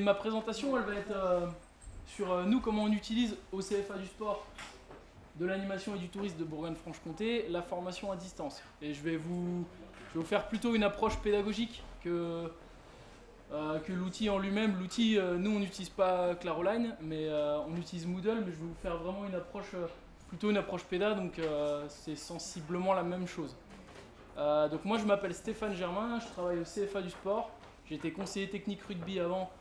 ma présentation, elle va être sur nous, comment on utilise au CFA du sport, de l'animation et du tourisme de Bourgogne-Franche-Comté, la formation à distance. Et je vais vous faire plutôt une approche pédagogique que l'outil en lui-même. L'outil, nous on n'utilise pas Claroline, mais on utilise Moodle, mais je vais vous faire vraiment une approche, plutôt une approche péda, donc c'est sensiblement la même chose. Donc moi je m'appelle Stéphane Germain, je travaille au CFA du sport, j'étais conseiller technique rugby avant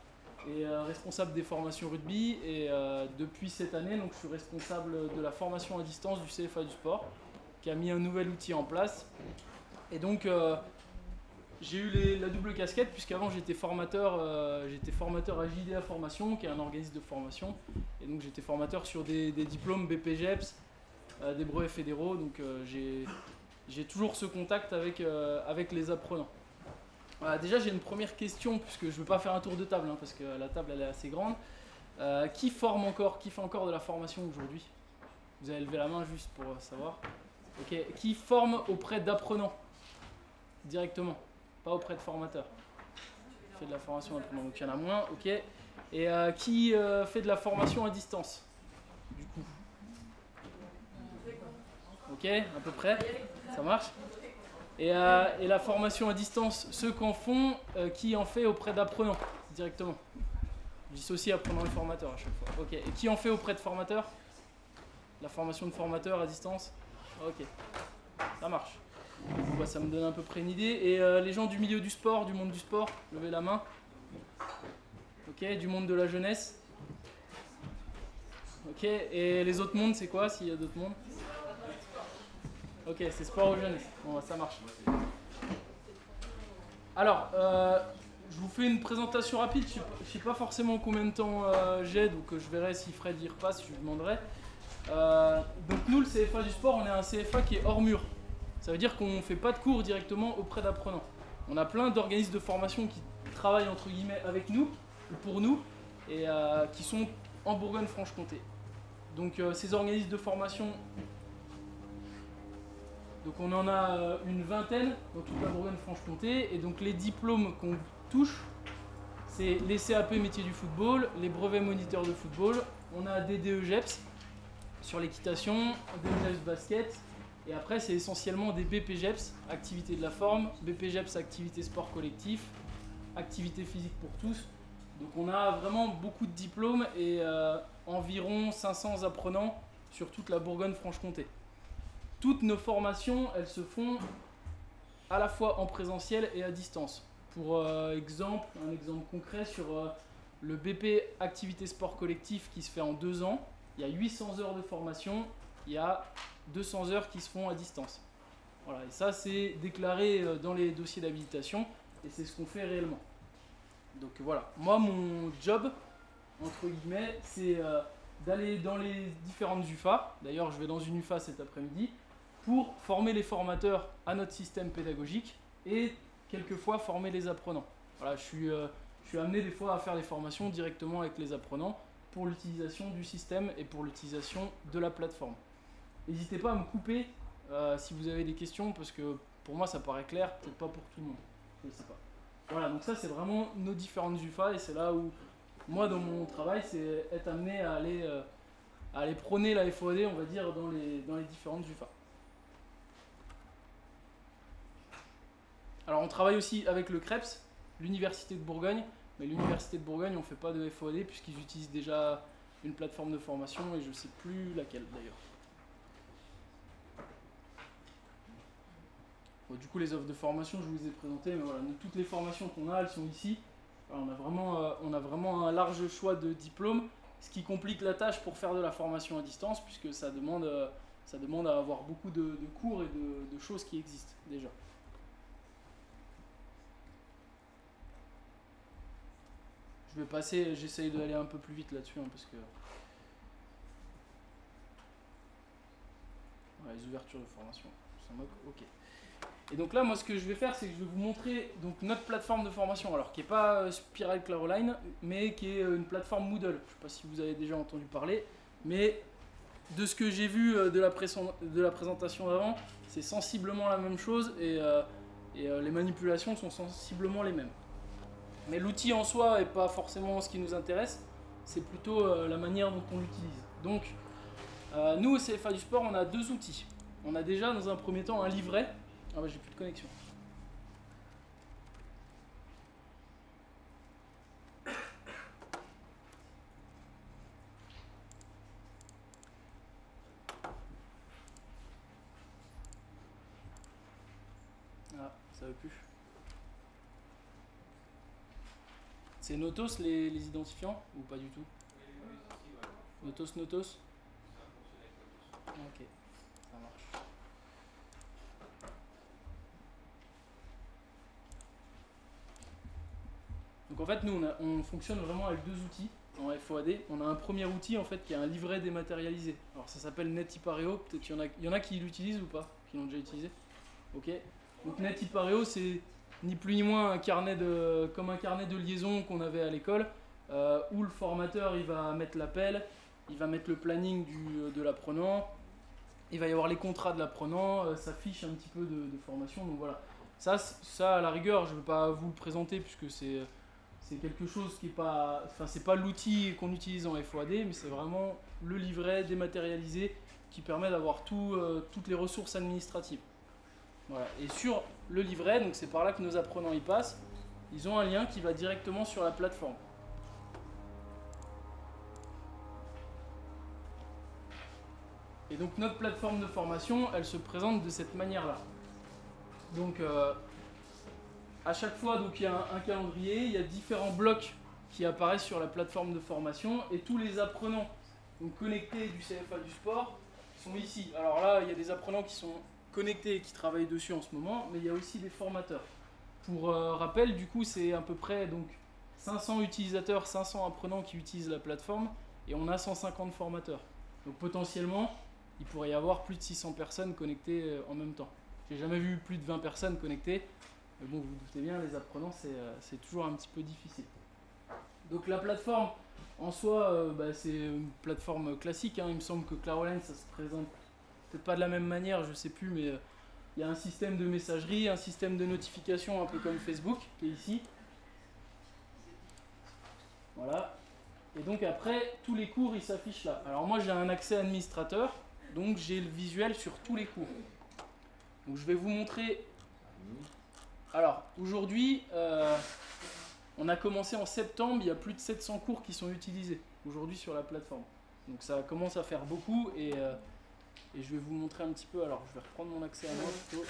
et responsable des formations rugby, et depuis cette année donc, je suis responsable de la formation à distance du CFA du sport, qui a mis un nouvel outil en place. Et donc j'ai eu la double casquette, puisqu'avant j'étais formateur à JDA Formation, qui est un organisme de formation, et donc j'étais formateur sur des diplômes BPGEPS, des brevets fédéraux, donc j'ai toujours ce contact avec les apprenants. Déjà j'ai une première question, puisque je ne veux pas faire un tour de table, parce que la table elle est assez grande. Qui forme encore, qui fait encore de la formation aujourd'hui? Vous avez levé la main juste pour savoir. Ok. Qui forme auprès d'apprenants directement, pas auprès de formateurs? Fait de la formation d'apprenants, donc il y en a moins. Ok. Et qui fait de la formation à distance du coup? Ok, à peu près, ça marche. Et la formation à distance, ceux qu'en font, qui en fait auprès d'apprenants directement? Je dissocie apprenants et formateurs à chaque fois. Ok. Et qui en fait auprès de formateurs? La formation de formateurs à distance? Ok, ça marche. Bah, ça me donne à peu près une idée. Et les gens du milieu du sport, du monde du sport, levez la main. Ok, du monde de la jeunesse. Ok, et les autres mondes, c'est quoi s'il y a d'autres mondes? Ok, c'est sport aux jeunesses. Bon, bah, ça marche. Alors, je vous fais une présentation rapide. Je ne sais pas forcément combien de temps j'ai, donc je verrai si Fred y repasse, je lui demanderai. Donc nous, le CFA du sport, on est un CFA qui est hors mur. Ça veut dire qu'on ne fait pas de cours directement auprès d'apprenants. On a plein d'organismes de formation qui travaillent entre guillemets avec nous, ou pour nous, et qui sont en Bourgogne-Franche-Comté. Donc ces organismes de formation, donc on en a une vingtaine dans toute la Bourgogne-Franche-Comté, et donc les diplômes qu'on touche, c'est les CAP métiers du football, les brevets moniteurs de football, on a des DEGEPS sur l'équitation, des DEGEPS basket, et après c'est essentiellement des BPGEPS, activité de la forme, BPGEPS activité sport collectif, activité physique pour tous. Donc on a vraiment beaucoup de diplômes et environ 500 apprenants sur toute la Bourgogne-Franche-Comté. Toutes nos formations, elles se font à la fois en présentiel et à distance. Pour un exemple concret sur le BP activité sport collectif qui se fait en 2 ans, il y a 800 heures de formation, il y a 200 heures qui se font à distance. Voilà, et ça c'est déclaré dans les dossiers d'habilitation et c'est ce qu'on fait réellement. Donc voilà, moi mon job, entre guillemets, c'est d'aller dans les différentes UFA. D'ailleurs je vais dans une UFA cet après-midi pour former les formateurs à notre système pédagogique et quelquefois former les apprenants. Voilà, je suis amené des fois à faire des formations directement avec les apprenants pour l'utilisation du système et pour l'utilisation de la plateforme. N'hésitez pas à me couper si vous avez des questions, parce que pour moi ça paraît clair, peut-être pas pour tout le monde, je ne sais pas. Voilà, donc ça c'est vraiment nos différentes UFA, et c'est là où moi dans mon travail c'est être amené à aller prôner la FOAD, on va dire, dans les différentes UFA. Alors on travaille aussi avec le CREPS, l'Université de Bourgogne, mais l'Université de Bourgogne on ne fait pas de FOAD puisqu'ils utilisent déjà une plateforme de formation et je ne sais plus laquelle d'ailleurs. Bon, du coup les offres de formation je vous les ai présentées, mais voilà, toutes les formations qu'on a, elles sont ici. Alors, on a vraiment un large choix de diplômes, ce qui complique la tâche pour faire de la formation à distance, puisque ça demande à avoir beaucoup de cours et de choses qui existent déjà. Je vais passer, j'essaye d'aller un peu plus vite là-dessus, parce que voilà, les ouvertures de formation, ça moque, ok. Et donc là, moi, ce que je vais faire, c'est que je vais vous montrer donc, notre plateforme de formation, alors qui n'est pas Spiral Claroline, mais qui est une plateforme Moodle. Je ne sais pas si vous avez déjà entendu parler, mais de ce que j'ai vu de la présentation d'avant, c'est sensiblement la même chose, et les manipulations sont sensiblement les mêmes. Mais l'outil en soi n'est pas forcément ce qui nous intéresse, c'est plutôt la manière dont on l'utilise. Donc, nous au CFA du sport, on a deux outils. On a déjà dans un premier temps un livret. Ah bah j'ai plus de connexion. Ah, ça veut plus. C'est Notos les identifiants ou pas du tout? Notos. Ok, ça marche. Donc en fait, nous, on fonctionne vraiment avec deux outils en FOAD. On a un premier outil en fait qui est un livret dématérialisé. Alors ça s'appelle NetIpareo. Peut-être qu'il y en a qui l'utilisent ou pas, qui l'ont déjà utilisé. Ok. Donc NetIpareo, c'est ni plus ni moins comme un carnet de liaison qu'on avait à l'école, où le formateur il va mettre l'appel, il va mettre le planning de l'apprenant, il va y avoir les contrats de l'apprenant, sa fiche un petit peu de formation. Donc voilà. Ça à la rigueur, je ne vais pas vous le présenter puisque c'est quelque chose qui est pas, enfin c'est pas l'outil qu'on utilise en FOAD, mais c'est vraiment le livret dématérialisé qui permet d'avoir toutes les ressources administratives. Voilà. Et sur le livret, donc c'est par là que nos apprenants y passent, ils ont un lien qui va directement sur la plateforme. Et donc notre plateforme de formation, elle se présente de cette manière-là. Donc à chaque fois, donc, il y a un calendrier, il y a différents blocs qui apparaissent sur la plateforme de formation et tous les apprenants donc, connectés du CFA du sport sont ici. Alors là, il y a des apprenants qui sont connectés et qui travaillent dessus en ce moment, mais il y a aussi des formateurs. Pour rappel, du coup, c'est à peu près donc, 500 utilisateurs, 500 apprenants qui utilisent la plateforme et on a 150 formateurs. Donc potentiellement, il pourrait y avoir plus de 600 personnes connectées en même temps. J'ai jamais vu plus de 20 personnes connectées. Mais bon, vous vous doutez bien, les apprenants, c'est toujours un petit peu difficile. Donc la plateforme, en soi, c'est une plateforme classique. Hein. Il me semble que Claroline, ça se présente peut-être pas de la même manière, je sais plus, mais il y a un système de messagerie, un système de notification, un peu comme Facebook, qui est ici. Voilà. Et donc après, tous les cours, ils s'affichent là. Alors moi, j'ai un accès administrateur, donc j'ai le visuel sur tous les cours. Donc je vais vous montrer... Alors, aujourd'hui, on a commencé en septembre, il y a plus de 700 cours qui sont utilisés aujourd'hui sur la plateforme. Donc ça commence à faire beaucoup et je vais vous montrer un petit peu. Alors, je vais reprendre mon accès à moi plutôt.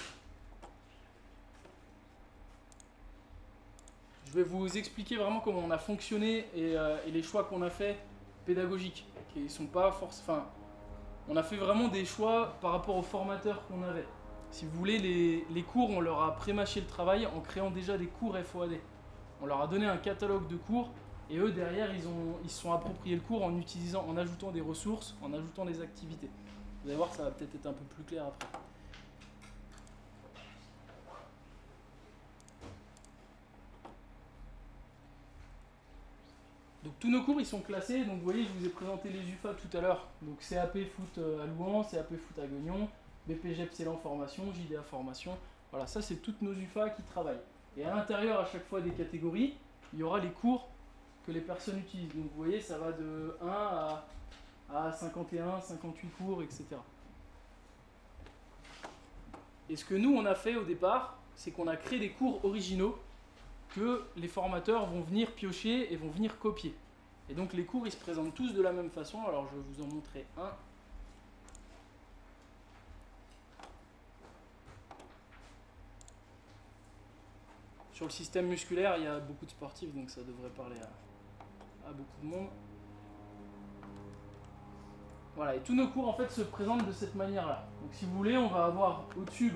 Je vais vous expliquer vraiment comment on a fonctionné et les choix qu'on a fait pédagogiques. Qui sont pas enfin, on a fait vraiment des choix par rapport aux formateurs qu'on avait. Si vous voulez, les cours, on leur a pré-mâché le travail en créant déjà des cours FOAD. On leur a donné un catalogue de cours et eux, derrière, ils se sont appropriés le cours en ajoutant des ressources, en ajoutant des activités. Vous allez voir, ça va peut-être être un peu plus clair après. Donc tous nos cours, ils sont classés. Donc vous voyez, je vous ai présenté les UFA tout à l'heure. Donc CAP foot à Louan, CAP foot à Guignon, BPGEP Célan formation, JDA formation. Voilà, ça c'est toutes nos UFA qui travaillent. Et à l'intérieur, à chaque fois des catégories, il y aura les cours que les personnes utilisent. Donc vous voyez, ça va de 1 à 51, 58 cours, etc. Et ce que nous, on a fait au départ, c'est qu'on a créé des cours originaux que les formateurs vont venir piocher et vont venir copier. Et donc les cours, ils se présentent tous de la même façon. Alors je vais vous en montrer un. Sur le système musculaire, il y a beaucoup de sportifs, donc ça devrait parler à beaucoup de monde. Voilà, et tous nos cours en fait se présentent de cette manière-là. Donc si vous voulez, on va avoir au-dessus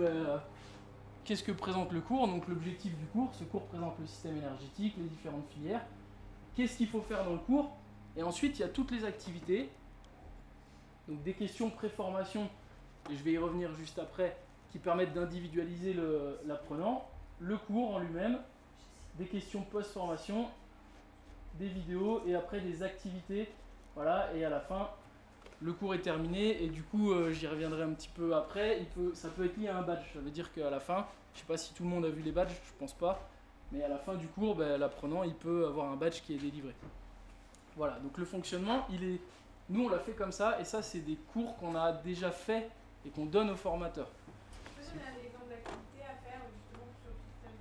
qu'est-ce que présente le cours, donc l'objectif du cours. Ce cours présente le système énergétique, les différentes filières. Qu'est-ce qu'il faut faire dans le cours? Et ensuite, il y a toutes les activités. Donc des questions pré-formation, et je vais y revenir juste après, qui permettent d'individualiser l'apprenant. Le cours en lui-même, des questions post-formation, des vidéos et après des activités. Voilà, et à la fin, le cours est terminé et du coup, j'y reviendrai un petit peu après. Ça peut être lié à un badge, ça veut dire qu'à la fin, je ne sais pas si tout le monde a vu les badges, je pense pas, mais à la fin du cours, l'apprenant il peut avoir un badge qui est délivré. Voilà, donc le fonctionnement, nous on l'a fait comme ça, et ça c'est des cours qu'on a déjà fait et qu'on donne aux formateurs. Tu peux donner un exemple d'activité à faire justement sur le système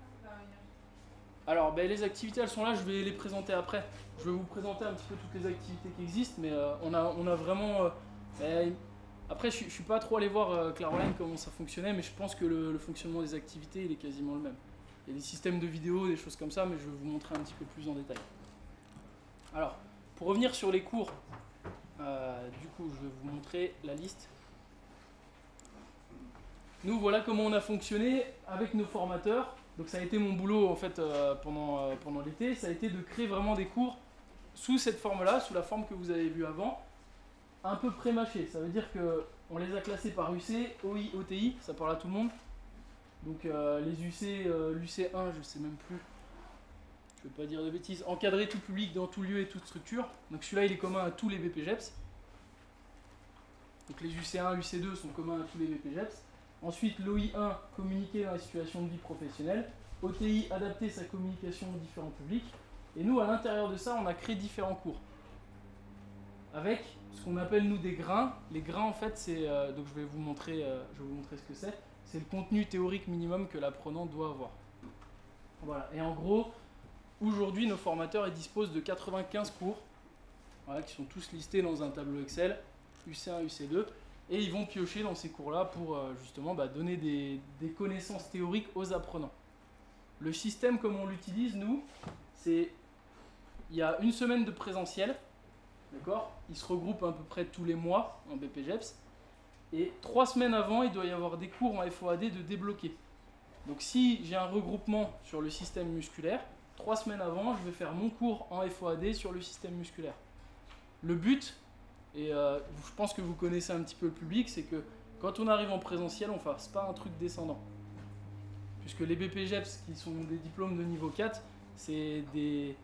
musculaire énergétique? Alors les activités elles sont là, je vais les présenter après. Je vais vous présenter un petit peu toutes les activités qui existent, mais on a vraiment... après je suis pas trop allé voir Claroline comment ça fonctionnait, mais je pense que le fonctionnement des activités il est quasiment le même. Il y a des systèmes de vidéos, des choses comme ça, mais je vais vous montrer un petit peu plus en détail. Alors, pour revenir sur les cours, du coup je vais vous montrer la liste. Nous voilà comment on a fonctionné avec nos formateurs. Donc ça a été mon boulot en fait pendant l'été, ça a été de créer vraiment des cours sous cette forme-là, sous la forme que vous avez vue avant, un peu pré-mâchés. Ça veut dire qu'on les a classés par UC, OI, OTI, ça parle à tout le monde. Donc les UC, l'UC1, je sais même plus, je ne vais pas dire de bêtises, encadré tout public dans tout lieu et toute structure. Donc celui-là il est commun à tous les BPGEPS. Donc les UC1, UC2 sont communs à tous les BPGEPS. Ensuite, l'OI1, communiquer dans la situation de vie professionnelle. OTI, adapter sa communication aux différents publics. Et nous, à l'intérieur de ça, on a créé différents cours. Avec ce qu'on appelle, nous, des grains. Les grains, en fait, c'est... donc, je vais vous montrer ce que c'est. C'est le contenu théorique minimum que l'apprenant doit avoir. Voilà. Et en gros, aujourd'hui, nos formateurs ils disposent de 95 cours. Voilà, qui sont tous listés dans un tableau Excel. UC1, UC2. Et ils vont piocher dans ces cours-là pour justement donner des connaissances théoriques aux apprenants. Le système, comme on l'utilise, nous, c'est... Il y a une semaine de présentiel, d'accord? Ils se regroupent à peu près tous les mois en BPGEPS. Et 3 semaines avant, il doit y avoir des cours en FOAD de débloquer. Donc si j'ai un regroupement sur le système musculaire, 3 semaines avant, je vais faire mon cours en FOAD sur le système musculaire. Le but... Et je pense que vous connaissez un petit peu le public, c'est que quand on arrive en présentiel, on ne fasse pas un truc descendant. Puisque les BPGEPS, qui sont des diplômes de niveau 4, c'est des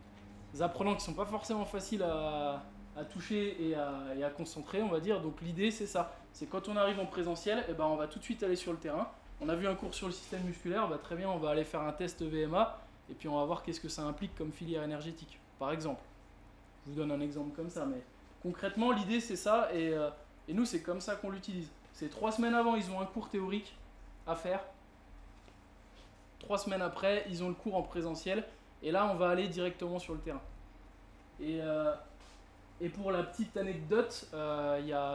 apprenants qui ne sont pas forcément faciles à toucher et à concentrer, on va dire. Donc l'idée, c'est ça. C'est quand on arrive en présentiel, on va tout de suite aller sur le terrain. On a vu un cours sur le système musculaire, très bien, on va aller faire un test VMA, et puis on va voir qu'est-ce que ça implique comme filière énergétique, par exemple. Je vous donne un exemple comme ça, mais... Concrètement, l'idée c'est ça, et nous c'est comme ça qu'on l'utilise. C'est 3 semaines avant, ils ont un cours théorique à faire. 3 semaines après, ils ont le cours en présentiel, et là on va aller directement sur le terrain. Et pour la petite anecdote,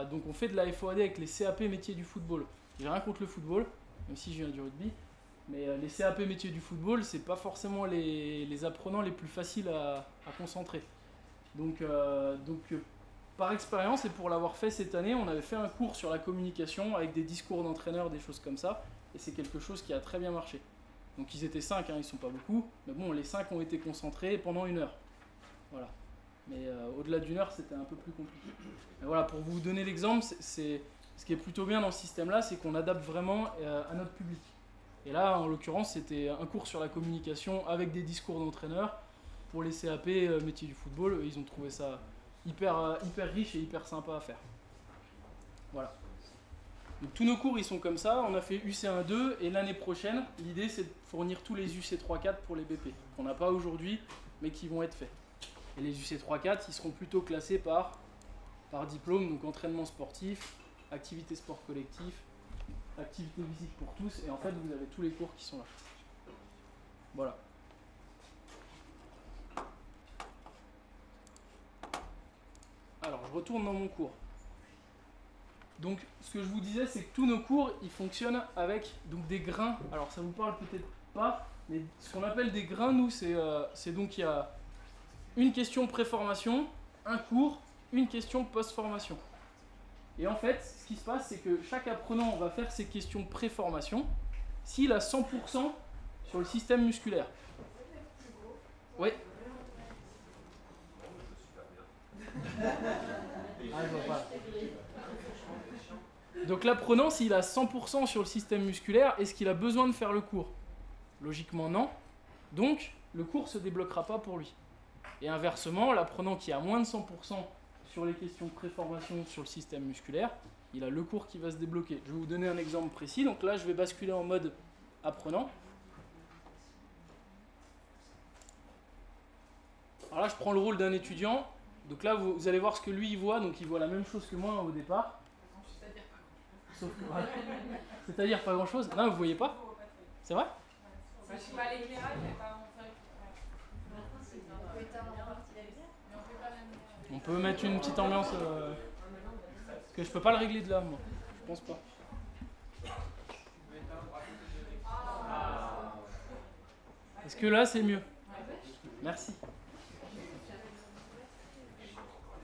donc on fait de la FOAD avec les CAP métiers du football. J'ai rien contre le football, même si je viens du rugby, mais les CAP métiers du football, c'est pas forcément les apprenants les plus faciles à concentrer. Donc par expérience et pour l'avoir fait cette année, on avait fait un cours sur la communication avec des discours d'entraîneurs, des choses comme ça, et c'est quelque chose qui a très bien marché. Donc ils étaient 5, ils ne sont pas beaucoup, mais bon, les 5 ont été concentrés pendant 1 heure. Voilà. Mais au-delà d'1 heure, c'était un peu plus compliqué. Mais voilà, pour vous donner l'exemple, ce qui est plutôt bien dans ce système-là, c'est qu'on adapte vraiment à notre public. Et là, en l'occurrence, c'était un cours sur la communication avec des discours d'entraîneurs pour les CAP métiers du football. Ils ont trouvé ça hyper riche et hyper sympa à faire. Voilà. Donc, tous nos cours ils sont comme ça, on a fait UC1-2 et l'année prochaine, l'idée c'est de fournir tous les UC3-4 pour les BP, qu'on n'a pas aujourd'hui, mais qui vont être faits. Et les UC3-4, ils seront plutôt classés par diplôme, donc entraînement sportif, activité sport collectif, activité physique pour tous, et en fait vous avez tous les cours qui sont là. Voilà. Alors, je retourne dans mon cours. Donc, ce que je vous disais, c'est que tous nos cours, ils fonctionnent avec donc, des grains. Alors, ça vous parle peut-être pas, mais ce qu'on appelle des grains, nous, c'est donc il y a une question pré-formation, un cours, une question post-formation. Et en fait, ce qui se passe, c'est que chaque apprenant va faire ses questions pré-formation s'il a 100% sur le système musculaire. Oui. Donc l'apprenant, s'il a 100% sur le système musculaire, est-ce qu'il a besoin de faire le cours? Logiquement non. Donc le cours ne se débloquera pas pour lui. Et inversement, l'apprenant qui a moins de 100% sur les questions pré-formation sur le système musculaire, il a le cours qui va se débloquer. Je vais vous donner un exemple précis. Donc là, je vais basculer en mode apprenant. Alors là, je prends le rôle d'un étudiant. Donc là, vous allez voir ce que lui, il voit. Donc il voit la même chose que moi au départ. Sauf que, voilà. C'est-à-dire pas grand-chose. Non, vous voyez pas? C'est vrai? Je sais pas l'éclairage, mais pas en fait. On peut mettre une petite ambiance. Parce que je peux pas le régler de là, moi. Je pense pas. Est-ce que là, c'est mieux? Merci.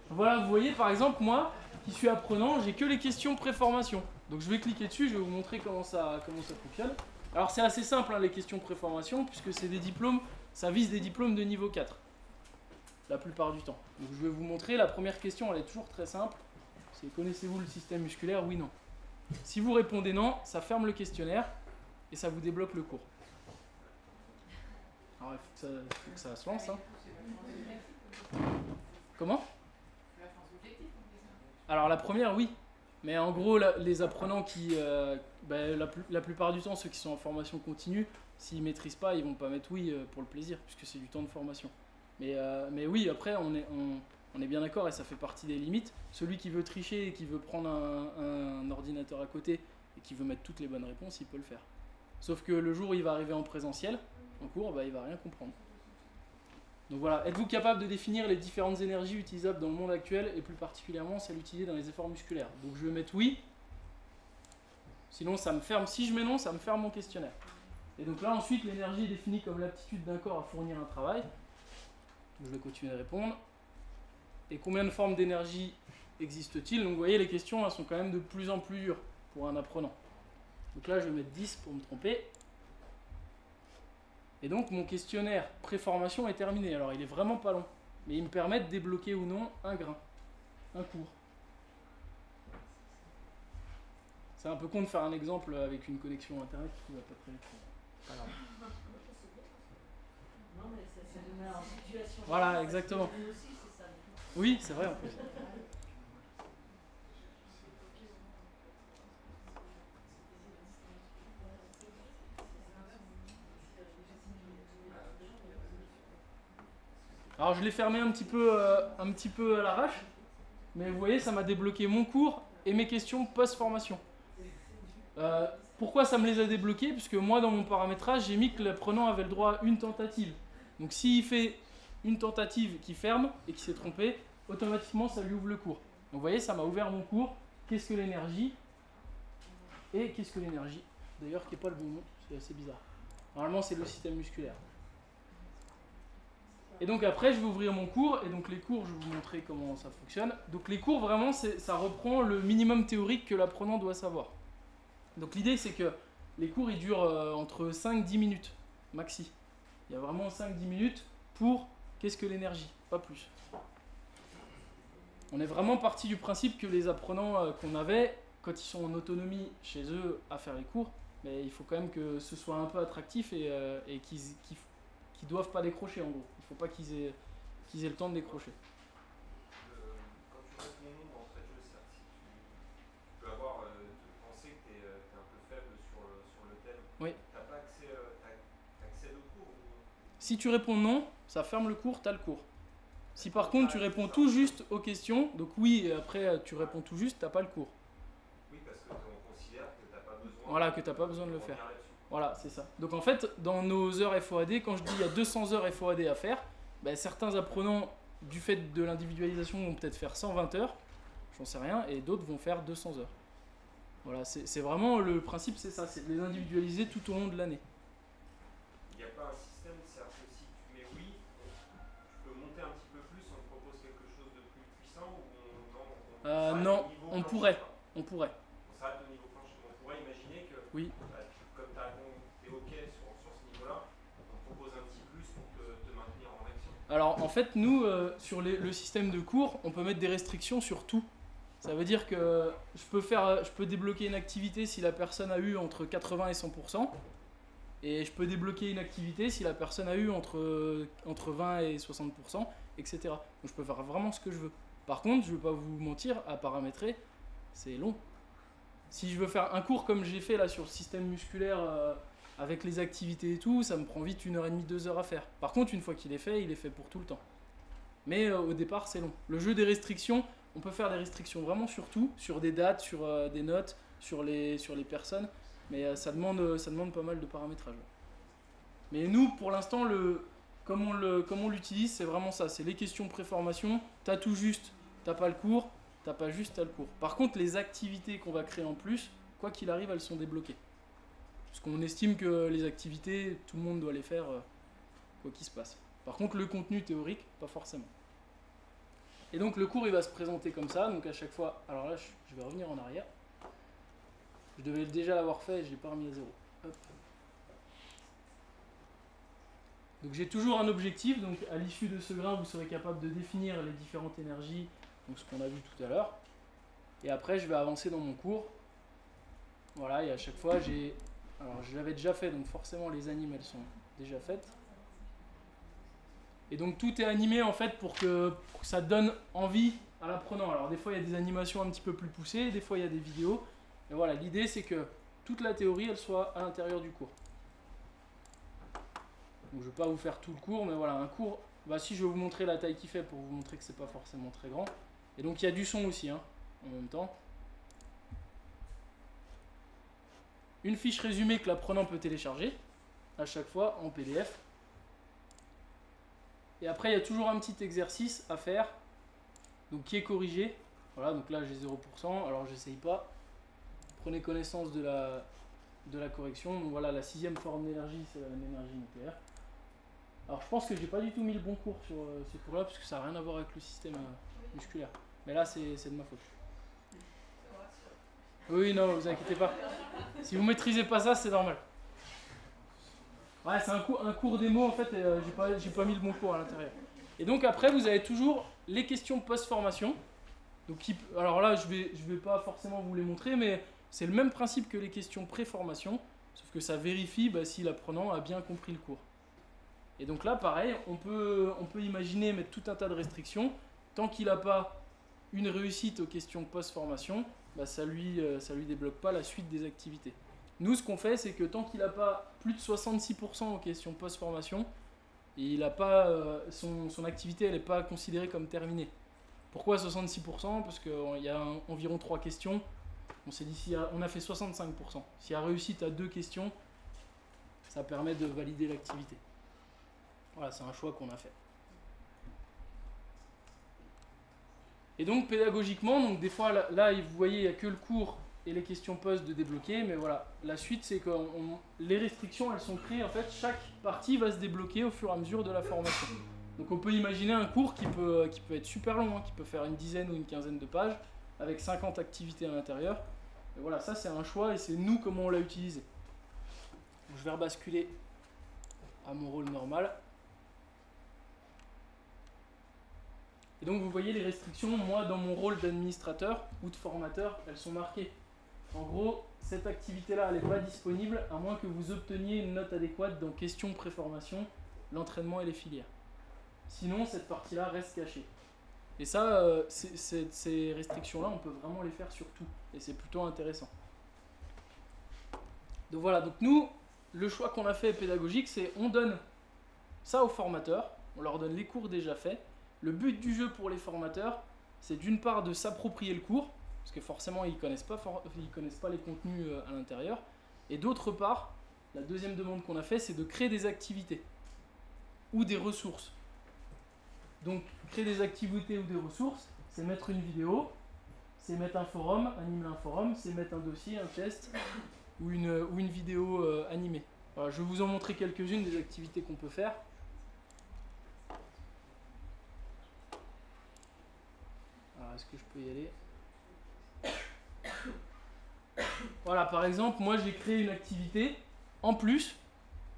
Voilà, vous voyez, par exemple, moi, qui suis apprenant, j'ai que les questions préformation. Donc je vais cliquer dessus, je vais vous montrer comment ça fonctionne. Alors c'est assez simple, hein, les questions préformation, puisque c'est des diplômes, ça vise des diplômes de niveau 4. La plupart du temps. Donc je vais vous montrer, la première question, elle est toujours très simple. C'est connaissez-vous le système musculaire? Oui, non. Si vous répondez non, ça ferme le questionnaire et ça vous débloque le cours. Alors il faut que ça se lance. Hein. Comment? Alors la première, oui. Mais en gros, les apprenants qui, la plupart du temps, ceux qui sont en formation continue, s'ils ne maîtrisent pas, ils vont pas mettre oui pour le plaisir, puisque c'est du temps de formation. Mais oui, après, on est bien d'accord et ça fait partie des limites. Celui qui veut tricher et qui veut prendre un ordinateur à côté et qui veut mettre toutes les bonnes réponses, il peut le faire. Sauf que le jour où il va arriver en présentiel, en cours, il va rien comprendre. Donc voilà, êtes-vous capable de définir les différentes énergies utilisables dans le monde actuel et plus particulièrement celles utilisées dans les efforts musculaires? Donc je vais mettre oui, sinon ça me ferme, si je mets non, ça me ferme mon questionnaire. Et donc là ensuite l'énergie est définie comme l'aptitude d'un corps à fournir un travail. Donc, je vais continuer de répondre. Et combien de formes d'énergie existe-t-il? Donc vous voyez les questions elles sont quand même de plus en plus dures pour un apprenant. Donc là je vais mettre 10 pour me tromper. Et donc mon questionnaire préformation est terminé. Alors il est vraiment pas long, mais il me permet de débloquer ou non un grain, un cours. C'est un peu con de faire un exemple avec une connexion internet qui va pas très vite. Pas grave. Non mais ça nous met en situation. Voilà, exactement. Oui, c'est vrai en plus. Alors je l'ai fermé un petit peu à l'arrache, mais vous voyez ça m'a débloqué mon cours et mes questions post-formation. Pourquoi ça me les a débloqués? Puisque moi dans mon paramétrage j'ai mis que l'apprenant avait le droit à une tentative. Donc s'il fait une tentative qui ferme et qui s'est trompé, automatiquement ça lui ouvre le cours. Donc vous voyez ça m'a ouvert mon cours. Qu'est-ce que l'énergie? Et qu'est-ce que l'énergie? D'ailleurs qui n'est pas le bon nom, c'est assez bizarre. Normalement c'est le système musculaire. Et donc après, je vais ouvrir mon cours, et donc les cours, je vais vous montrer comment ça fonctionne. Donc les cours, vraiment, ça reprend le minimum théorique que l'apprenant doit savoir. Donc l'idée, c'est que les cours, ils durent entre 5-10 minutes, maxi. Il y a vraiment 5-10 minutes pour qu'est-ce que l'énergie, pas plus. On est vraiment parti du principe que les apprenants qu'on avait, quand ils sont en autonomie chez eux à faire les cours, mais il faut quand même que ce soit un peu attractif et qu'ils doivent pas décrocher en gros. Il ne faut pas qu'ils aient le temps de décrocher. Quand tu restes mon nombre en fait, je sais si tu peux avoir penser que tu es un peu faible sur le thème. Oui. Tu n'as pas accès au cours ou... Si tu réponds non, ça ferme le cours, tu as le cours. Si par contre tu réponds tout juste aux questions, donc oui, et après tu réponds tout juste, tu n'as pas le cours. Oui, parce qu'on considère que tu n'as pas besoin. Voilà, que tu n'as pas besoin de le faire. Voilà, c'est ça. Donc en fait, dans nos heures FOAD, quand je dis il y a 200 heures FOAD à faire, certains apprenants, du fait de l'individualisation, vont peut-être faire 120 heures, j'en sais rien, et d'autres vont faire 200 heures. Voilà, c'est vraiment le principe, c'est ça, c'est de les individualiser tout au long de l'année. Il n'y a pas un système, c'est-à-dire que si tu mets oui, tu peux monter un petit peu plus, on te propose quelque chose de plus puissant ou non, on pourrait. On s'arrête au niveau plancher. On pourrait imaginer que oui. Comme tu es OK sur ce niveau-là, on propose un petit plus pour te maintenir en action. Alors en fait, nous, sur le système de cours, on peut mettre des restrictions sur tout. Ça veut dire que je peux débloquer une activité si la personne a eu entre 80 et 100%, et je peux débloquer une activité si la personne a eu entre 20 et 60%, etc. Donc je peux faire vraiment ce que je veux. Par contre, je ne vais pas vous mentir, à paramétrer, c'est long. Si je veux faire un cours comme j'ai fait là sur le système musculaire avec les activités et tout, ça me prend vite 1h30, 2 heures à faire. Par contre, une fois qu'il est fait, il est fait pour tout le temps. Mais au départ, c'est long. Le jeu des restrictions, on peut faire des restrictions vraiment sur tout, sur des dates, sur des notes, sur les personnes, mais ça demande pas mal de paramétrage. Mais nous, pour l'instant, comme on l'utilise, c'est vraiment ça, c'est les questions préformation, t'as tout juste, t'as pas le cours, t'as pas juste, t'as le cours. Par contre, les activités qu'on va créer en plus, quoi qu'il arrive, elles sont débloquées. Parce qu'on estime que les activités, tout le monde doit les faire, quoi qu'il se passe. Par contre, le contenu théorique, pas forcément. Et donc le cours il va se présenter comme ça, donc à chaque fois, alors là je vais revenir en arrière. Je devais déjà l'avoir fait, je l'ai pas remis à zéro. Hop. Donc j'ai toujours un objectif, donc à l'issue de ce grain vous serez capable de définir les différentes énergies, donc ce qu'on a vu tout à l'heure. Et après je vais avancer dans mon cours. Voilà, et à chaque fois alors je l'avais déjà fait, donc forcément les animes elles sont déjà faites. Et donc tout est animé en fait pour que ça donne envie à l'apprenant. Alors des fois il y a des animations un petit peu plus poussées, des fois il y a des vidéos. Et voilà, l'idée c'est que toute la théorie elle soit à l'intérieur du cours. Donc je ne vais pas vous faire tout le cours, mais voilà, un cours, si je vais vous montrer la taille qu'il fait pour vous montrer que c'est pas forcément très grand. Et donc il y a du son aussi en même temps. Une fiche résumée que l'apprenant peut télécharger à chaque fois en PDF. Et après, il y a toujours un petit exercice à faire, donc qui est corrigé. Voilà, donc là j'ai 0%, alors j'essaye pas. Prenez connaissance de la correction. Donc voilà, la 6e forme d'énergie, c'est l'énergie nucléaire. Alors je pense que j'ai pas du tout mis le bon cours sur ce cours-là, parce que ça n'a rien à voir avec le système musculaire. Mais là, c'est de ma faute. Oui, non, vous inquiétez pas. Si vous maîtrisez pas ça, c'est normal. Ouais, c'est un cours démo en fait, et j'ai pas mis le bon cours à l'intérieur. Et donc après, vous avez toujours les questions post-formation. Donc, alors là, je vais pas forcément vous les montrer, mais c'est le même principe que les questions pré-formation, sauf que ça vérifie si l'apprenant a bien compris le cours. Et donc là, pareil, on peut imaginer mettre tout un tas de restrictions. Tant qu'il n'a pas une réussite aux questions post-formation, ça lui débloque pas la suite des activités. Nous, ce qu'on fait, c'est que tant qu'il n'a pas plus de 66% aux questions post-formation, il a pas, son activité elle n'est pas considérée comme terminée. Pourquoi 66%? Parce qu'il y a environ 3 questions. On s'est dit, on a fait 65%. S'il y a réussite à 2 questions, ça permet de valider l'activité. Voilà, c'est un choix qu'on a fait. Et donc, pédagogiquement, donc des fois, là vous voyez, il n'y a que le cours et les questions post de débloquer, mais voilà, la suite c'est que les restrictions elles sont créées, en fait chaque partie va se débloquer au fur et à mesure de la formation. Donc on peut imaginer un cours qui peut être super long, qui peut faire une dizaine ou une quinzaine de pages, avec 50 activités à l'intérieur. Et voilà, ça c'est un choix et c'est nous comment on l'a utilisé. Donc, je vais rebasculer à mon rôle normal. Et donc vous voyez les restrictions, moi dans mon rôle d'administrateur ou de formateur, elles sont marquées. En gros, cette activité-là, elle n'est pas disponible à moins que vous obteniez une note adéquate dans questions préformation, l'entraînement et les filières. Sinon, cette partie-là reste cachée. Et ça, ces restrictions-là, on peut vraiment les faire sur tout. Et c'est plutôt intéressant. Donc voilà, donc nous, le choix qu'on a fait pédagogique, c'est on donne ça aux formateurs, on leur donne les cours déjà faits. Le but du jeu pour les formateurs, c'est d'une part de s'approprier le cours, parce que forcément ils connaissent pas les contenus à l'intérieur, et d'autre part, la deuxième demande qu'on a fait, c'est de créer des activités ou des ressources. Donc créer des activités ou des ressources, c'est mettre une vidéo, c'est mettre un forum, animer un forum, c'est mettre un dossier, un test ou une vidéo animée. Voilà, je vais vous en montrer quelques-unes des activités qu'on peut faire. Alors est-ce que je peux y aller ? Voilà, par exemple, moi j'ai créé une activité en plus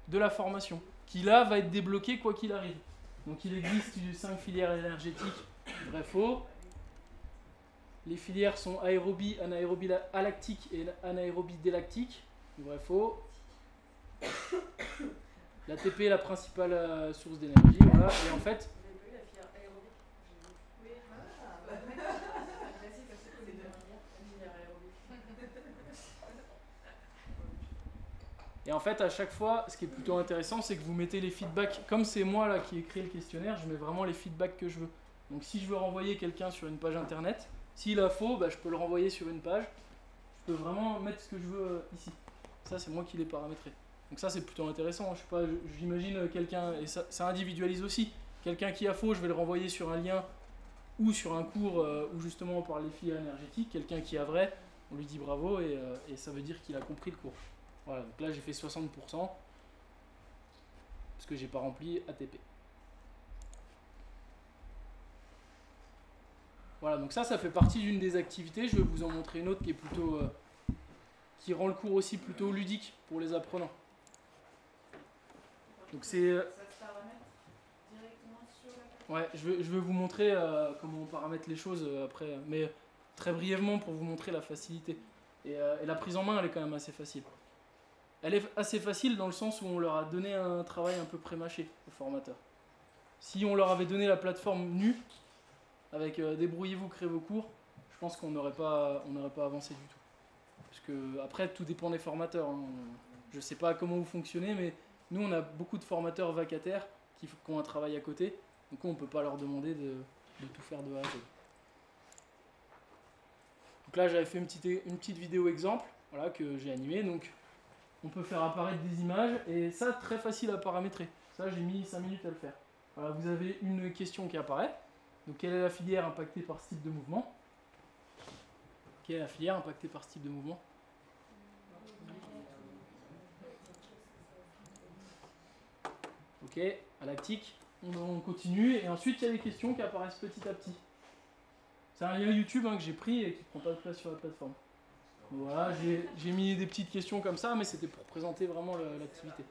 de la formation, qui là va être débloquée quoi qu'il arrive. Donc il existe 5 filières énergétiques, vrai faux. Les filières sont aérobie, anaérobie alactique et anaérobie délactique, vrai faux. L'ATP est la principale source d'énergie, voilà, et en fait... Et en fait, à chaque fois, ce qui est plutôt intéressant, c'est que vous mettez les feedbacks. Comme c'est moi là qui ai créé le questionnaire, je mets vraiment les feedbacks que je veux. Donc si je veux renvoyer quelqu'un sur une page internet, s'il a faux, bah, je peux le renvoyer sur une page. Je peux vraiment mettre ce que je veux ici. Ça, c'est moi qui l'ai paramétré. Donc ça, c'est plutôt intéressant. Je sais pas, j'imagine quelqu'un, et ça individualise aussi. Quelqu'un qui a faux, je vais le renvoyer sur un lien ou sur un cours où justement on parle des filières énergétiques. Quelqu'un qui a vrai, on lui dit bravo et ça veut dire qu'il a compris le cours. Voilà, donc là j'ai fait 60% parce que j'ai pas rempli ATP. Voilà, donc ça fait partie d'une des activités. Je vais vous en montrer une autre qui est plutôt qui rend le cours aussi plutôt ludique pour les apprenants. Donc c'est Ça se paramètre directement sur la carte. ouais, je vais vous montrer comment on paramètre les choses après, mais très brièvement pour vous montrer la facilité. Et la prise en main, elle est quand même assez facile. Elle est assez facile dans le sens où on leur a donné un travail un peu pré-mâché aux formateurs. Si on leur avait donné la plateforme nue, avec débrouillez-vous, créez vos cours, je pense qu'on n'aurait pas avancé du tout. Parce que après, tout dépend des formateurs. Hein. Je ne sais pas comment vous fonctionnez, mais nous, on a beaucoup de formateurs vacataires qui ont un travail à côté. Donc on ne peut pas leur demander de tout faire de A à Z. Donc là, j'avais fait une petite vidéo exemple, voilà, que j'ai animée. Donc on peut faire apparaître des images et ça, très facile à paramétrer. Ça, j'ai mis 5 minutes à le faire. Voilà, vous avez une question qui apparaît. Donc quelle est la filière impactée par ce type de mouvement? Quelle est la filière impactée par ce type de mouvement? Ok, à lactique, on continue et ensuite il y a des questions qui apparaissent petit à petit. C'est un lien YouTube que j'ai pris et qui ne prend pas de place sur la plateforme. Voilà, j'ai mis des petites questions comme ça, mais c'était pour présenter vraiment l'activité.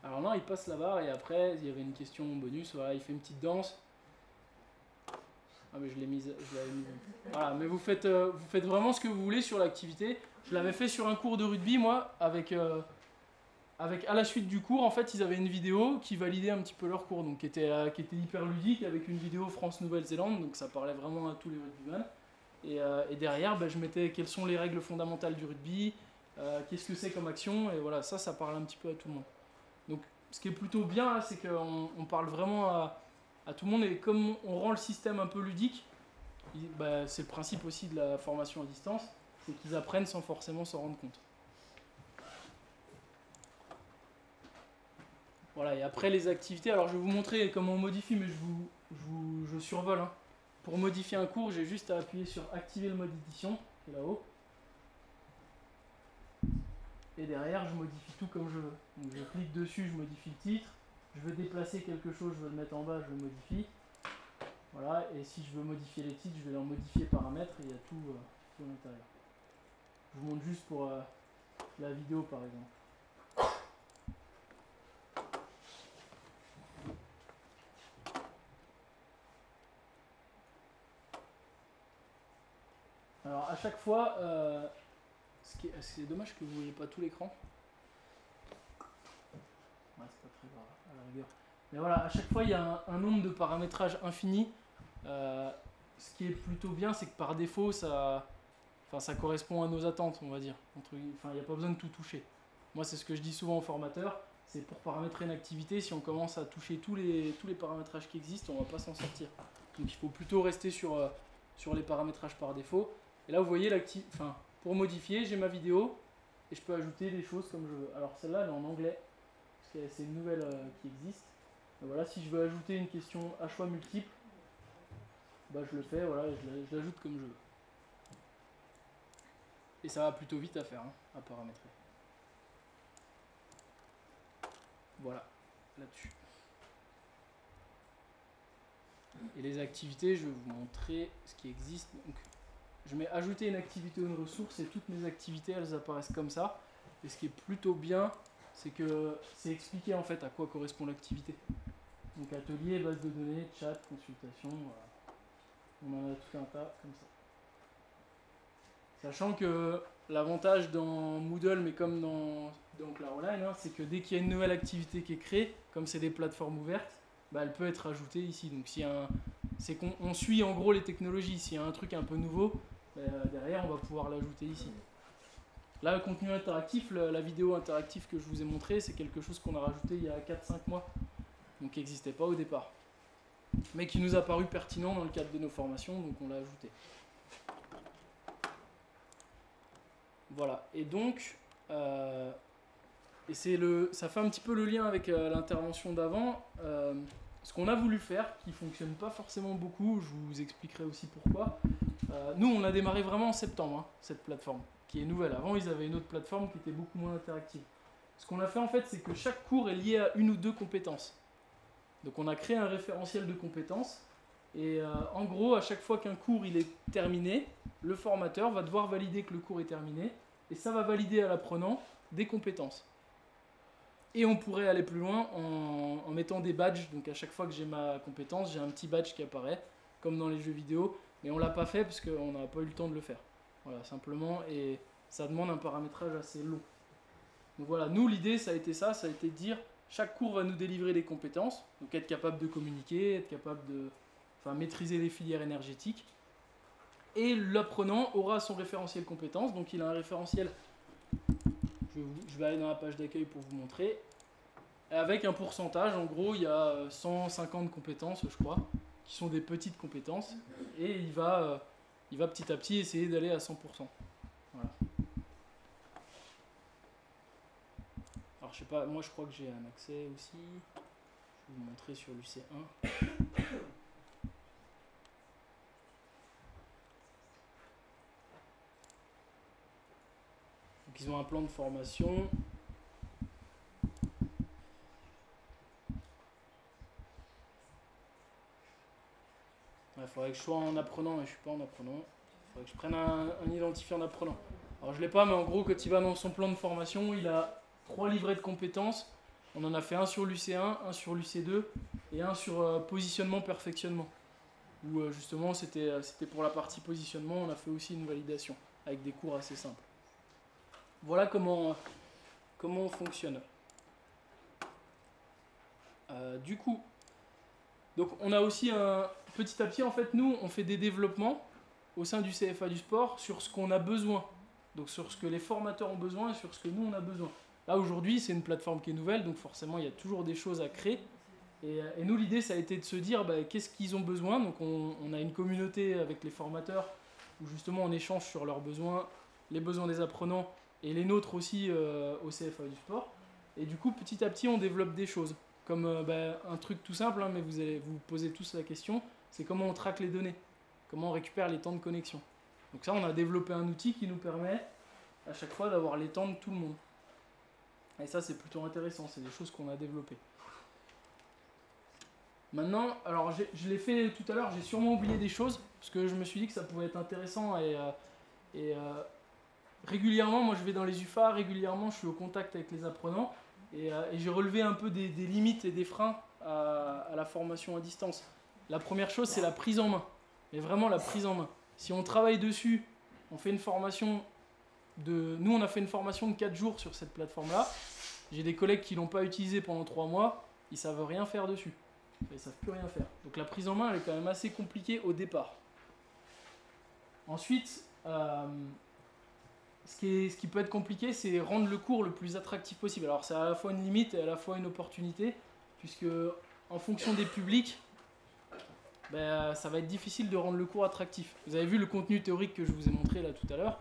Alors non, il passe la barre et après il y avait une question bonus, voilà, il fait une petite danse. Ah mais je l'avais mise. Voilà, mais vous faites vraiment ce que vous voulez sur l'activité. Je l'avais fait sur un cours de rugby, moi, avec à la suite du cours, en fait, ils avaient une vidéo qui validait un petit peu leur cours, donc qui était hyper ludique, avec une vidéo France-Nouvelle-Zélande, donc ça parlait vraiment à tous les rugbyman. Et derrière, je mettais quelles sont les règles fondamentales du rugby, qu'est-ce que c'est comme action, et voilà, ça parle un petit peu à tout le monde. Donc, ce qui est plutôt bien, là, c'est qu'on parle vraiment à tout le monde, et comme on rend le système un peu ludique, c'est le principe aussi de la formation à distance, c'est qu'ils apprennent sans forcément s'en rendre compte. Voilà, et après les activités, alors je vais vous montrer comment on modifie, mais je survole. Hein. Pour modifier un cours, j'ai juste à appuyer sur activer le mode édition, qui est là-haut. Et derrière, je modifie tout comme je veux. Donc je clique dessus, je modifie le titre. Je veux déplacer quelque chose, je veux le mettre en bas, je le modifie. Voilà, et si je veux modifier les titres, je vais leur modifier paramètres et il y a tout à l'intérieur. Je vous montre juste pour la vidéo par exemple. Alors à chaque fois, c'est dommage que vous ne voyez pas tout l'écran. Ouais, c'est pas très grave, à la rigueur. Mais voilà, à chaque fois il y a un nombre de paramétrages infini. Ce qui est plutôt bien, c'est que par défaut, ça correspond à nos attentes, on va dire. Enfin, il n'y a pas besoin de tout toucher. Moi, c'est ce que je dis souvent aux formateurs, c'est pour paramétrer une activité, si on commence à toucher tous les paramétrages qui existent, on ne va pas s'en sortir. Donc il faut plutôt rester sur les paramétrages par défaut. Et là, vous voyez, pour modifier, j'ai ma vidéo, et je peux ajouter des choses comme je veux. Alors celle-là, elle est en anglais, parce que c'est une nouvelle qui existe. Et voilà, si je veux ajouter une question à choix multiple, je le fais, voilà, je l'ajoute comme je veux. Et ça va plutôt vite à faire, hein, à paramétrer. Voilà, là-dessus. Et les activités, je vais vous montrer ce qui existe. Donc, je mets ajouter une activité ou une ressource et toutes mes activités, elles apparaissent comme ça. Et ce qui est plutôt bien, c'est que c'est expliqué en fait à quoi correspond l'activité. Donc atelier, base de données, chat, consultation, voilà. On en a tout un tas comme ça. Sachant que l'avantage dans Moodle, mais comme dans Claroline, hein, c'est que dès qu'il y a une nouvelle activité qui est créée, comme c'est des plateformes ouvertes, elle peut être ajoutée ici. Donc c'est qu'on suit en gros les technologies. S'il y a un truc un peu nouveau, derrière, on va pouvoir l'ajouter ici. Là, le contenu interactif, la vidéo interactive que je vous ai montrée, c'est quelque chose qu'on a rajouté il y a 4-5 mois, donc qui n'existait pas au départ, mais qui nous a paru pertinent dans le cadre de nos formations, donc on l'a ajouté. Voilà, et donc, et ça fait un petit peu le lien avec l'intervention d'avant. Ce qu'on a voulu faire, qui ne fonctionne pas forcément beaucoup, je vous expliquerai aussi pourquoi. Nous, on a démarré vraiment en septembre, hein, cette plateforme, qui est nouvelle. Avant, ils avaient une autre plateforme qui était beaucoup moins interactive. Ce qu'on a fait, en fait, c'est que chaque cours est lié à une ou deux compétences. Donc, on a créé un référentiel de compétences. Et en gros, à chaque fois qu'un cours il est terminé, le formateur va devoir valider que le cours est terminé. Et ça va valider à l'apprenant des compétences. Et on pourrait aller plus loin en mettant des badges. Donc à chaque fois que j'ai ma compétence, j'ai un petit badge qui apparaît, comme dans les jeux vidéo. Mais on ne l'a pas fait parce qu'on n'a pas eu le temps de le faire. Voilà, simplement. Et ça demande un paramétrage assez long. Donc voilà, nous l'idée ça a été ça a été de dire chaque cours va nous délivrer des compétences. Donc être capable de communiquer, être capable de maîtriser les filières énergétiques. Et l'apprenant aura son référentiel compétences. Donc il a un référentiel... Je vais aller dans la page d'accueil pour vous montrer. Avec un pourcentage, en gros, il y a 150 compétences, je crois, qui sont des petites compétences. Et il va petit à petit essayer d'aller à 100%. Voilà. Alors, je sais pas, moi je crois que j'ai un accès aussi. Je vais vous montrer sur l'UC1. Donc ils ont un plan de formation. Il faudrait que je sois en apprenant, mais je ne suis pas en apprenant. Il faudrait que je prenne un identifiant d'apprenant. Alors je ne l'ai pas, mais en gros, quand il va dans son plan de formation, il a 3 livrets de compétences. On en a fait un sur l'UC1, un sur l'UC2 et un sur positionnement, perfectionnement. Où justement, c'était pour la partie positionnement, on a fait aussi une validation avec des cours assez simples. Voilà comment on fonctionne. Du coup, donc on a aussi petit à petit, en fait, nous, on fait des développements au sein du CFA du sport sur ce qu'on a besoin. Donc sur ce que les formateurs ont besoin et sur ce que nous, on a besoin. Là, aujourd'hui, c'est une plateforme qui est nouvelle, donc forcément, il y a toujours des choses à créer. Et nous, l'idée, ça a été de se dire qu'est-ce qu'ils ont besoin. Donc on a une communauté avec les formateurs où justement on échange sur leurs besoins, les besoins des apprenants, et les nôtres aussi au CFA du sport. Et du coup, petit à petit, on développe des choses. Comme un truc tout simple, hein, mais vous allez vous poser tous la question, c'est comment on traque les données, comment on récupère les temps de connexion. Donc ça, on a développé un outil qui nous permet à chaque fois d'avoir les temps de tout le monde. Et ça, c'est plutôt intéressant, c'est des choses qu'on a développées. Maintenant, alors je l'ai fait tout à l'heure, j'ai sûrement oublié des choses, parce que je me suis dit que ça pouvait être intéressant et régulièrement, moi je vais dans les UFA, régulièrement je suis au contact avec les apprenants et j'ai relevé un peu des limites et des freins à la formation à distance. La première chose, c'est la prise en main, mais vraiment la prise en main. Si on travaille dessus, on fait une formation nous on a fait une formation de 4 jours sur cette plateforme-là. J'ai des collègues qui ne l'ont pas utilisée pendant 3 mois, ils ne savent rien faire dessus. Ils ne savent plus rien faire. Donc la prise en main, elle est quand même assez compliquée au départ. Ensuite, ce qui peut être compliqué, c'est rendre le cours le plus attractif possible. Alors c'est à la fois une limite et à la fois une opportunité, puisque en fonction des publics, ça va être difficile de rendre le cours attractif. Vous avez vu le contenu théorique que je vous ai montré là tout à l'heure.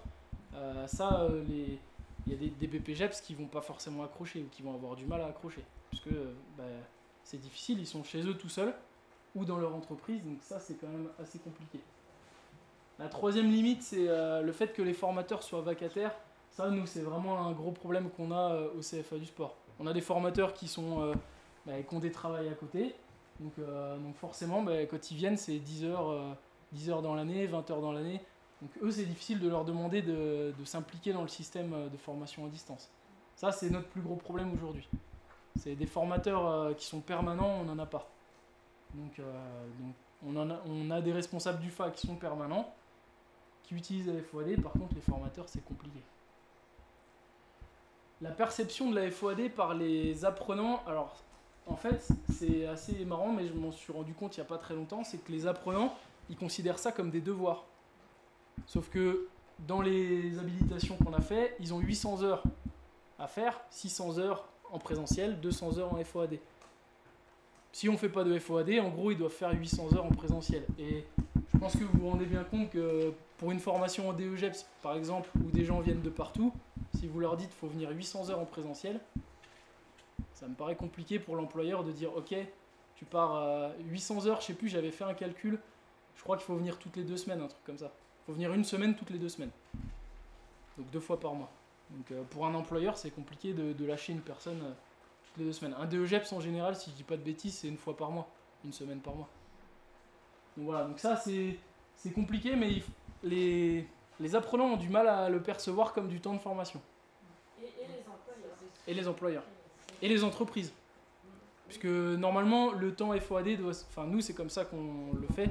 Il y a des BPGEPS qui ne vont pas forcément accrocher ou qui vont avoir du mal à accrocher, puisque c'est difficile, ils sont chez eux tout seuls ou dans leur entreprise, donc ça c'est quand même assez compliqué. La troisième limite, c'est le fait que les formateurs soient vacataires. Ça, nous, c'est vraiment un gros problème qu'on a au CFA du sport. On a des formateurs qui ont des travails à côté, donc forcément, quand ils viennent, c'est 10 heures dans l'année, 20 heures dans l'année. Donc eux, c'est difficile de leur demander de s'impliquer dans le système de formation à distance. Ça, c'est notre plus gros problème aujourd'hui. C'est des formateurs qui sont permanents, on n'en a pas. Donc on a des responsables du FA qui sont permanents, qui utilisent la FOAD, par contre les formateurs c'est compliqué. La perception de la FOAD par les apprenants, alors en fait c'est assez marrant, mais je m'en suis rendu compte il n'y a pas très longtemps, c'est que les apprenants, ils considèrent ça comme des devoirs. Sauf que dans les habilitations qu'on a fait, ils ont 800 heures à faire, 600 heures en présentiel, 200 heures en FOAD. Si on ne fait pas de FOAD, en gros, ils doivent faire 800 heures en présentiel. Et je pense que vous vous rendez bien compte que pour une formation en DEGEPS, par exemple, où des gens viennent de partout, si vous leur dites qu'il faut venir 800 heures en présentiel, ça me paraît compliqué pour l'employeur de dire « Ok, tu pars à 800 heures, je sais plus, j'avais fait un calcul, je crois qu'il faut venir toutes les 2 semaines, un truc comme ça. Il faut venir une semaine toutes les 2 semaines. Donc 2 fois par mois. Donc pour un employeur, c'est compliqué de lâcher une personne toutes les 2 semaines. Un DEGEPS en général, si je dis pas de bêtises, c'est 1 fois par mois, 1 semaine par mois. Donc voilà, donc ça c'est compliqué, mais les apprenants ont du mal à le percevoir comme du temps de formation. Et les employeurs. Et les employeurs. Et les entreprises. Puisque normalement, le temps FOAD, enfin nous c'est comme ça qu'on le fait,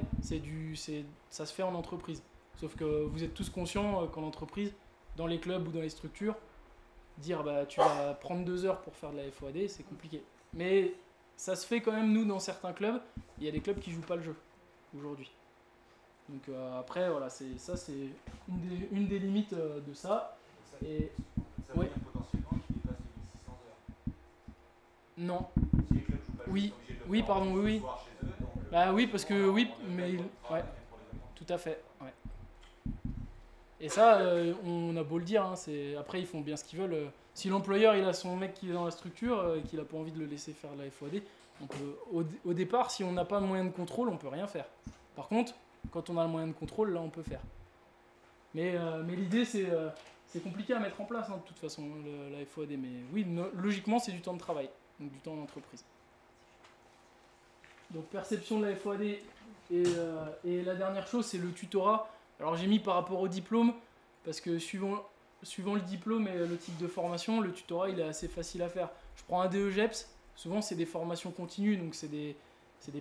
ça se fait en entreprise. Sauf que vous êtes tous conscients qu'en entreprise, dans les clubs ou dans les structures, dire bah tu vas prendre 2 heures pour faire de la FOAD, c'est compliqué. Mais ça se fait quand même, nous, dans certains clubs. Il y a des clubs qui jouent pas le jeu aujourd'hui. Donc après, voilà, c'est une des limites de ça. Et ça veut ouais. dire potentiellement qu'il dépasse les 1600 heures. Non. Si les clubs jouent pas le Oui. jeu, ils sont obligés de le Oui, faire pardon, en oui, oui. soir chez eux, donc, Bah oui, parce que oui, on est mais d'accord pour le ouais, travail, mais pour les vacances. tout à fait. Ouais. Et ça, on a beau le dire, hein, après ils font bien ce qu'ils veulent. Si l'employeur il a son mec qui est dans la structure et qu'il n'a pas envie de le laisser faire la FOAD, on peut, au départ, si on n'a pas moyen de contrôle, on peut rien faire. Par contre, quand on a le moyen de contrôle, là on peut faire. Mais l'idée c'est compliqué à mettre en place, hein, de toute façon, la FOAD. Mais oui, logiquement c'est du temps de travail, donc du temps d'entreprise. Donc perception de la FOAD et la dernière chose c'est le tutorat. Alors j'ai mis par rapport au diplôme, parce que suivant le diplôme et le type de formation, le tutorat il est assez facile à faire. Je prends un DEGEPS, souvent c'est des formations continues, donc c'est des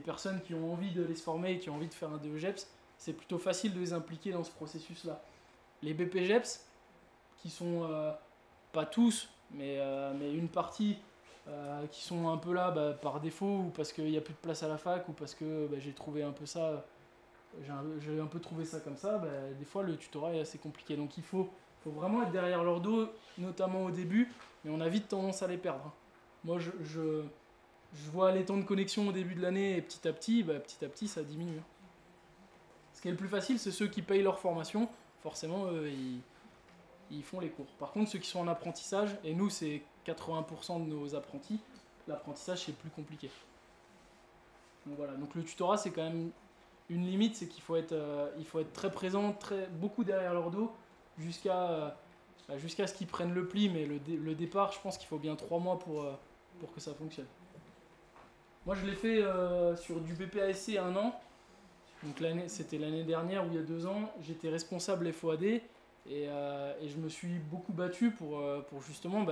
personnes qui ont envie de se former et qui ont envie de faire un DEGEPS, c'est plutôt facile de les impliquer dans ce processus-là. Les BPGEPS, qui sont pas tous, mais une partie, qui sont un peu là par défaut, ou parce qu'il n'y a plus de place à la fac, ou parce que j'ai trouvé un peu ça... J'ai un peu trouvé ça comme ça, des fois le tutorat est assez compliqué. Donc il faut vraiment être derrière leur dos, notamment au début, mais on a vite tendance à les perdre. Hein. Moi je vois les temps de connexion au début de l'année et petit à petit ça diminue. Hein. Ce qui est le plus facile, c'est ceux qui payent leur formation, forcément eux, ils font les cours. Par contre ceux qui sont en apprentissage, et nous c'est 80% de nos apprentis, l'apprentissage c'est plus compliqué. Donc voilà, donc le tutorat c'est quand même... Une limite, c'est qu'il faut être très présent, beaucoup derrière leur dos, jusqu'à ce qu'ils prennent le pli. Mais le départ, je pense qu'il faut bien 3 mois pour que ça fonctionne. Moi, je l'ai fait sur du BPASC 1 an. Donc c'était l'année dernière ou il y a 2 ans. J'étais responsable FOAD et je me suis beaucoup battu pour justement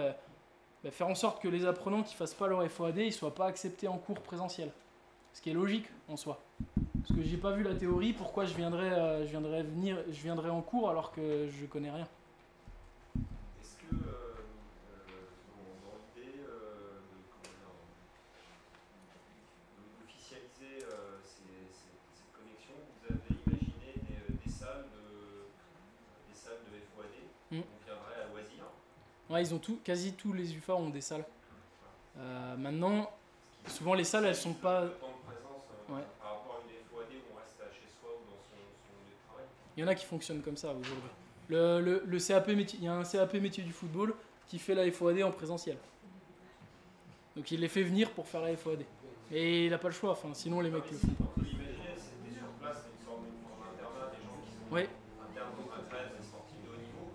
faire en sorte que les apprenants qui ne fassent pas leur FOAD ne soient pas acceptés en cours présentiel. Ce qui est logique en soi. Parce que j'ai pas vu la théorie, pourquoi je viendrais en cours alors que je connais rien. Est-ce que dans l'idée d'officialiser cette connexion, vous avez imaginé des salles de FOAD où on viendrait à loisir? Ouais, quasi tous les UFA ont des salles. Maintenant, souvent les salles elles sont pas... Ouais. Par rapport à une FOAD où on reste chez soi ou dans son lieu de travail. Il y en a qui fonctionnent comme ça aujourd'hui. Le CAP métier, il y a un CAP métier du football qui fait la FOAD en présentiel. Donc il les fait venir pour faire la FOAD. Et il n'a pas le choix, sinon les mecs le font pas. On peut imaginer, c'était sur place, une forme d'internat, des gens qui sont Ouais. internes aux retraites, des sportifs de haut niveau,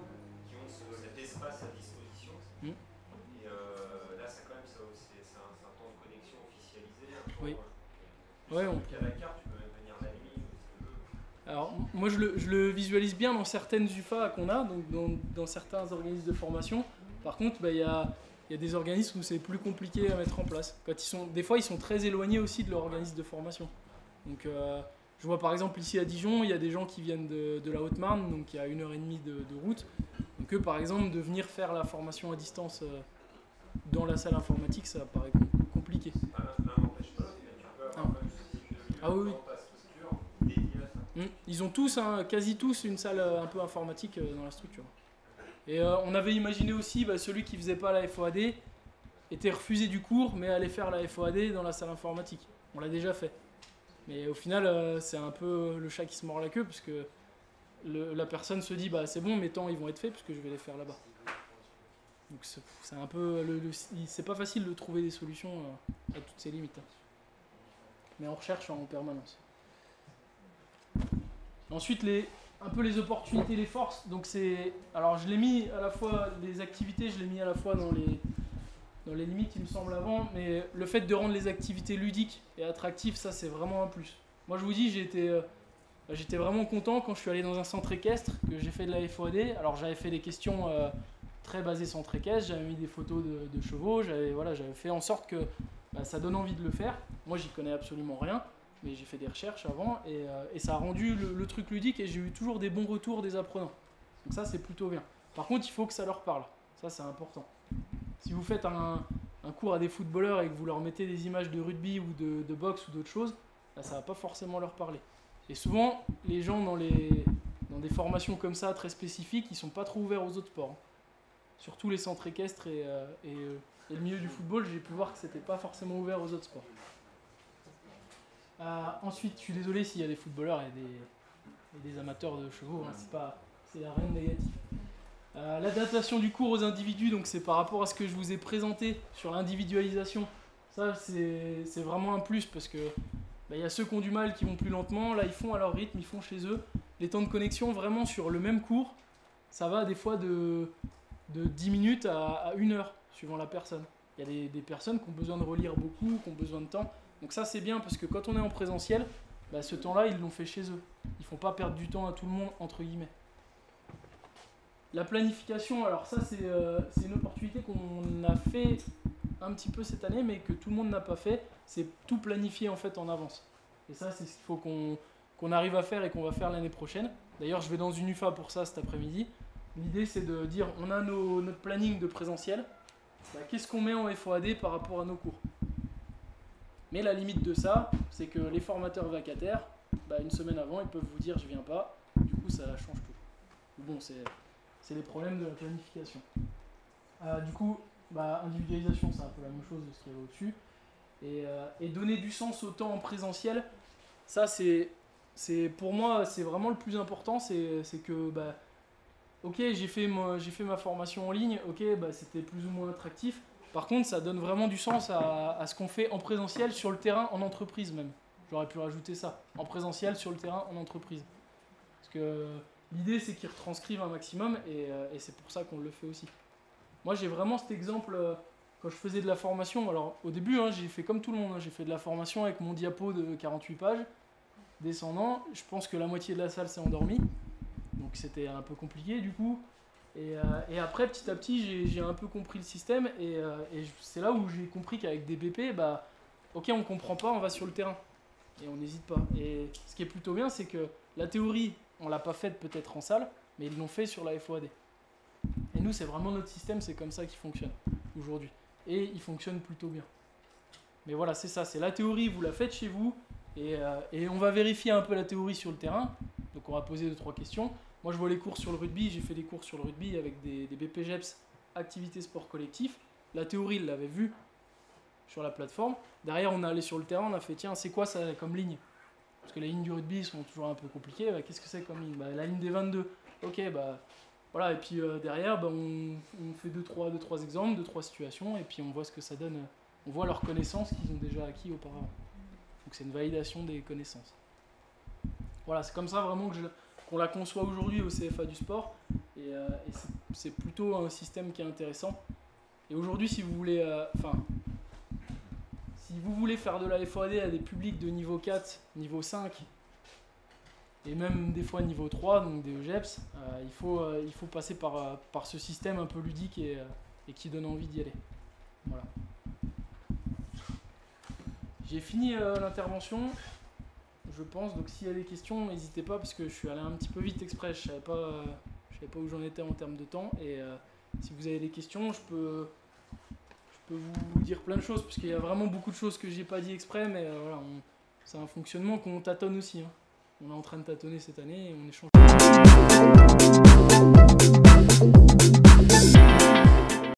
qui ont cet espace à disposition. Et là, ça quand même, c'est un temps de connexion officialisé. Oui. Ouais, à la carte, tu peux même venir la nuit, si tu veux. Alors, moi je le visualise bien dans certaines UFA qu'on a, donc dans certains organismes de formation. Par contre, il y a des organismes où c'est plus compliqué à mettre en place. Des fois, ils sont très éloignés aussi de leur organisme de formation. Donc, je vois par exemple ici à Dijon, il y a des gens qui viennent de la Haute-Marne, donc il y a 1h30 de route. Donc eux, par exemple, de venir faire la formation à distance dans la salle informatique, ça paraît compliqué. L'un n'empêche pas l'autre, mais tu peux avoir même ce type de Ah oui. d'infrastructure dédiée à ça. Ils ont tous, quasi tous, une salle un peu informatique dans la structure. Et on avait imaginé aussi, celui qui faisait pas la FOAD était refusé du cours, mais allait faire la FOAD dans la salle informatique. On l'a déjà fait. Mais au final, c'est un peu le chat qui se mord la queue, parce que la personne se dit, c'est bon, mes temps ils vont être faits, puisque je vais les faire là-bas. Donc c'est un peu, c'est pas facile de trouver des solutions à toutes ces limites. Mais on recherche en permanence. Ensuite, un peu les opportunités, les forces. Donc alors je l'ai mis à la fois, les activités, je l'ai mis à la fois dans les limites, il me semble, avant, mais le fait de rendre les activités ludiques et attractives, ça c'est vraiment un plus. Moi je vous dis, j'étais vraiment content quand je suis allé dans un centre équestre, que j'ai fait de la FOAD. Alors j'avais fait des questions très basées centre équestre, j'avais mis des photos de chevaux, j'avais fait en sorte que ça donne envie de le faire. Moi j'y connais absolument rien, mais j'ai fait des recherches avant, et ça a rendu le truc ludique, et j'ai eu toujours des bons retours des apprenants. Donc ça c'est plutôt bien. Par contre il faut que ça leur parle, ça c'est important. Si vous faites un cours à des footballeurs et que vous leur mettez des images de rugby ou de boxe ou d'autres choses, ça va pas forcément leur parler. Et souvent, les gens dans des formations comme ça, très spécifiques, ils sont pas trop ouverts aux autres sports. Surtout les centres équestres et le milieu du football, j'ai pu voir que c'était pas forcément ouvert aux autres sports. Ensuite, je suis désolé s'il y a des footballeurs et des amateurs de chevaux, c'est la rien de négatif. L'adaptation du cours aux individus, donc c'est par rapport à ce que je vous ai présenté sur l'individualisation. Ça, c'est vraiment un plus, parce que il y a ceux qui ont du mal, qui vont plus lentement. Là, ils font à leur rythme, ils font chez eux. Les temps de connexion, vraiment sur le même cours, ça va des fois de 10 minutes à 1 heure, suivant la personne. Il y a des personnes qui ont besoin de relire beaucoup, qui ont besoin de temps. Donc ça, c'est bien, parce que quand on est en présentiel, ce temps-là, ils l'ont fait chez eux. Ils ne font pas perdre du temps à tout le monde, entre guillemets. La planification, alors ça c'est une opportunité qu'on a fait un petit peu cette année, mais que tout le monde n'a pas fait, c'est tout planifier en fait en avance. Et ça c'est ce qu'il faut qu'on arrive à faire et qu'on va faire l'année prochaine. D'ailleurs je vais dans une UFA pour ça cet après-midi. L'idée c'est de dire, on a notre planning de présentiel, qu'est-ce qu'on met en FOAD par rapport à nos cours. Mais la limite de ça, c'est que les formateurs vacataires, une semaine avant, ils peuvent vous dire je viens pas, du coup ça change tout. Bon, c'est les problèmes de la planification. Du coup, individualisation, c'est un peu la même chose de ce qu'il y avait au-dessus. Et donner du sens au temps en présentiel, ça pour moi, c'est vraiment le plus important. C'est que, ok, j'ai fait ma formation en ligne, ok, c'était plus ou moins attractif. Par contre, ça donne vraiment du sens à ce qu'on fait en présentiel sur le terrain, en entreprise même. J'aurais pu rajouter ça, en présentiel sur le terrain, en entreprise. Parce que l'idée, c'est qu'ils retranscrivent un maximum, et c'est pour ça qu'on le fait aussi. Moi, j'ai vraiment cet exemple, quand je faisais de la formation. Alors, au début, j'ai fait comme tout le monde. J'ai fait de la formation avec mon diapo de 48 pages, descendant. Je pense que la moitié de la salle s'est endormie. Donc, c'était un peu compliqué, du coup. Et après, petit à petit, j'ai un peu compris le système. Et c'est là où j'ai compris qu'avec des BP, ok, on comprend pas, on va sur le terrain. Et on n'hésite pas. Et ce qui est plutôt bien, c'est que la théorie, on l'a pas faite peut-être en salle, mais ils l'ont fait sur la FOAD. Et nous, c'est vraiment notre système, c'est comme ça qu'il fonctionne aujourd'hui. Et il fonctionne plutôt bien. Mais voilà, c'est ça, c'est la théorie, vous la faites chez vous, et on va vérifier un peu la théorie sur le terrain. Donc on va poser 2-3 questions. Moi, je vois les cours sur le rugby, j'ai fait des cours sur le rugby avec des BPGEPS, activités sport collectif. La théorie, il l'avait vue sur la plateforme. Derrière, on est allé sur le terrain, on a fait, tiens, c'est quoi ça comme ligne? Parce que les lignes du rugby sont toujours un peu compliquées. Qu'est-ce que c'est comme ligne? La ligne des 22. Ok, voilà. Et puis derrière, on fait 2-3 exemples, 2-3 situations, et puis on voit ce que ça donne. On voit leurs connaissances qu'ils ont déjà acquis auparavant. Donc c'est une validation des connaissances. Voilà, c'est comme ça vraiment qu'on la conçoit aujourd'hui au CFA du sport. Et c'est plutôt un système qui est intéressant. Et aujourd'hui, si vous voulez... si vous voulez faire de la FOAD à des publics de niveau 4, niveau 5, et même des fois niveau 3, donc des EGEPS, il faut passer par ce système un peu ludique et qui donne envie d'y aller. Voilà. J'ai fini l'intervention, je pense, donc s'il y a des questions, n'hésitez pas, parce que je suis allé un petit peu vite exprès, je savais pas où j'en étais en termes de temps, et si vous avez des questions, je peux vous dire plein de choses, parce qu'il y a vraiment beaucoup de choses que j'ai pas dit exprès, mais voilà, c'est un fonctionnement qu'on tâtonne aussi. On est en train de tâtonner cette année et on échange.